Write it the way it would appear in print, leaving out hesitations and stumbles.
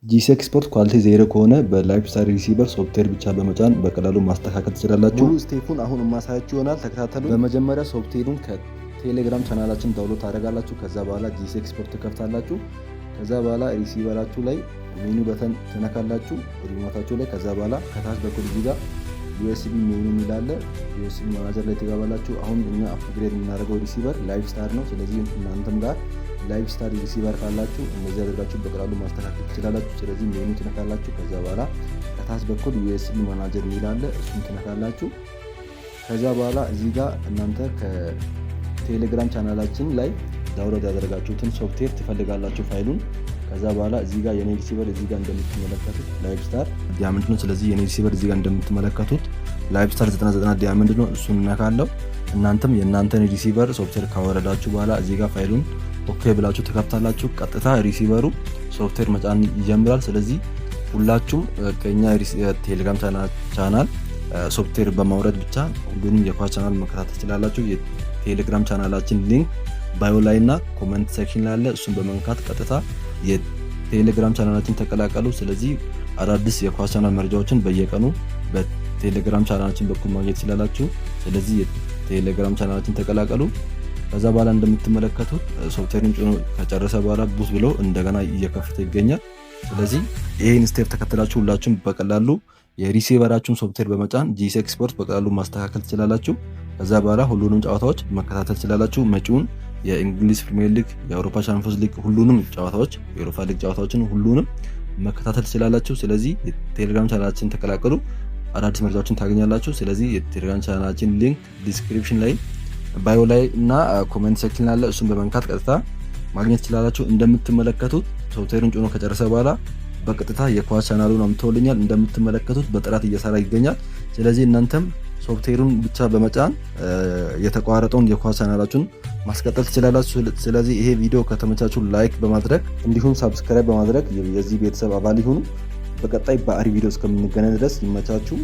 ጂሲ ኤክስፖርት ኳሊቲ ዜሮ ከሆነ በላይፍ ስታይል ሪሲቨር ሶፍትዌር ብቻ በመጫን በቀላሉ ማስተካከል ትችላላችሁ። ሙሉ ስቴፑን አሁን የማሳያችሁ ይሆናል። ተከታተሉ። በመጀመሪያ ሶፍትዌሩን ከቴሌግራም ቻናላችን ዳውንሎድ ታደርጋላችሁ። ከዛ በኋላ ጂሲ ኤክስፖርት ትከፍታላችሁ። ከዛ በኋላ ሪሲቨራችሁ ላይ ሜኑ በተን ትነካላችሁ ሪሞታችሁ ላይ። ከዛ በኋላ ከታች በኩል እዚህ ጋር ዩኤስቢ ሜኑ የሚላለ ዩኤስቢ ማናጀር ላይ ትገባላችሁ። አሁን እኛ አፕግሬድ የምናደርገው ሪሲቨር ላይፍ ስታር ነው። ስለዚህ እናንተም ጋር ላይፍ ስታር ሪሲቨር ካላችሁ እነዚህ አድርጋችሁ በቀላሉ ማስተካከል ትችላላችሁ። ስለዚህ ሜኑ ትነካላችሁ። ከዛ በኋላ ከታች በኩል ዩኤስቢ ማናጀር የሚላለ እሱን ትነካላችሁ። ከዛ በኋላ እዚህ ጋር እናንተ ከቴሌግራም ቻናላችን ላይ ዳውንሎድ ያደረጋችሁትን ሶፍትዌር ትፈልጋላችሁ ፋይሉን። ከዛ በኋላ እዚህ ጋር የኔ ሪሲቨር እዚህ ጋር እንደምትመለከቱት ላይፍ ስታር ዲያመንድ ነው። ስለዚህ የኔ ሪሲቨር እዚህ ጋር እንደምትመለከቱት ላይፍ ስታር 99 ዲያመንድ ነው። እሱን እነካለሁ። እናንተም የእናንተን ሪሲቨር ሶፍትዌር ካወረዳችሁ በኋላ እዚህ ጋር ፋይሉን ኦኬ ብላችሁ ትከፍታላችሁ። ቀጥታ ሪሲቨሩ ሶፍትዌር መጫን ይጀምራል። ስለዚህ ሁላችሁም ከኛ የቴሌግራም ቻናል ሶፍትዌር በማውረድ ብቻ ሁሉንም የኳስ ቻናል መከታተል ትችላላችሁ። የቴሌግራም ቻናላችን ሊንክ ባዮ ላይ እና ኮሜንት ሴክሽን ላይ አለ። እሱን በመንካት ቀጥታ የቴሌግራም ቻናላችን ተቀላቀሉ። ስለዚህ አዳዲስ የኳስ ቻናል መረጃዎችን በየቀኑ በቴሌግራም ቻናላችን በኩል ማግኘት ትችላላችሁ። ስለዚህ የቴሌግራም ቻናላችን ተቀላቀሉ። ከዛ በኋላ እንደምትመለከቱት ሶፍትዌርን ጭኖ ከጨረሰ በኋላ ቡት ብሎ እንደገና እየከፈተ ይገኛል። ስለዚህ ይሄን ስቴፕ ተከትላችሁ ሁላችሁም በቀላሉ የሪሲቨራችሁን ሶፍትዌር በመጫን ጂሲ ኤክስፖርት በቀላሉ ማስተካከል ትችላላችሁ። ከዛ በኋላ ሁሉንም ጨዋታዎች መከታተል ትችላላችሁ። መጪውን የእንግሊዝ ፕሪሚየር ሊግ፣ የአውሮፓ ቻምፒዮንስ ሊግ ሁሉንም ጨዋታዎች፣ የአውሮፓ ሊግ ጨዋታዎችን ሁሉንም መከታተል ትችላላችሁ። ስለዚህ የቴሌግራም ቻናላችን ተቀላቀሉ፣ አዳዲስ መረጃዎችን ታገኛላችሁ። ስለዚህ የቴሌግራም ቻናላችን ሊንክ ዲስክሪፕሽን ላይ ባዮ ላይ እና ኮሜንት ሴክሽን አለ። እሱን በመንካት ቀጥታ ማግኘት ትችላላችሁ። እንደምትመለከቱት ሶፍትዌሩን ጭኖ ከጨረሰ በኋላ በቀጥታ የኳስ ቻናሉን አምጥቶልኛል። እንደምትመለከቱት በጥራት እየሰራ ይገኛል። ስለዚህ እናንተም ሶፍትዌሩን ብቻ በመጫን የተቋረጠውን የኳስ ቻናላችሁን ማስቀጠል ትችላላችሁ። ስለዚህ ይሄ ቪዲዮ ከተመቻችሁ ላይክ በማድረግ እንዲሁም ሳብስክራይብ በማድረግ የዚህ ቤተሰብ አባል ይሁኑ። በቀጣይ በአሪፍ ቪዲዮ እስከምንገናኝ ድረስ ይመቻችሁ።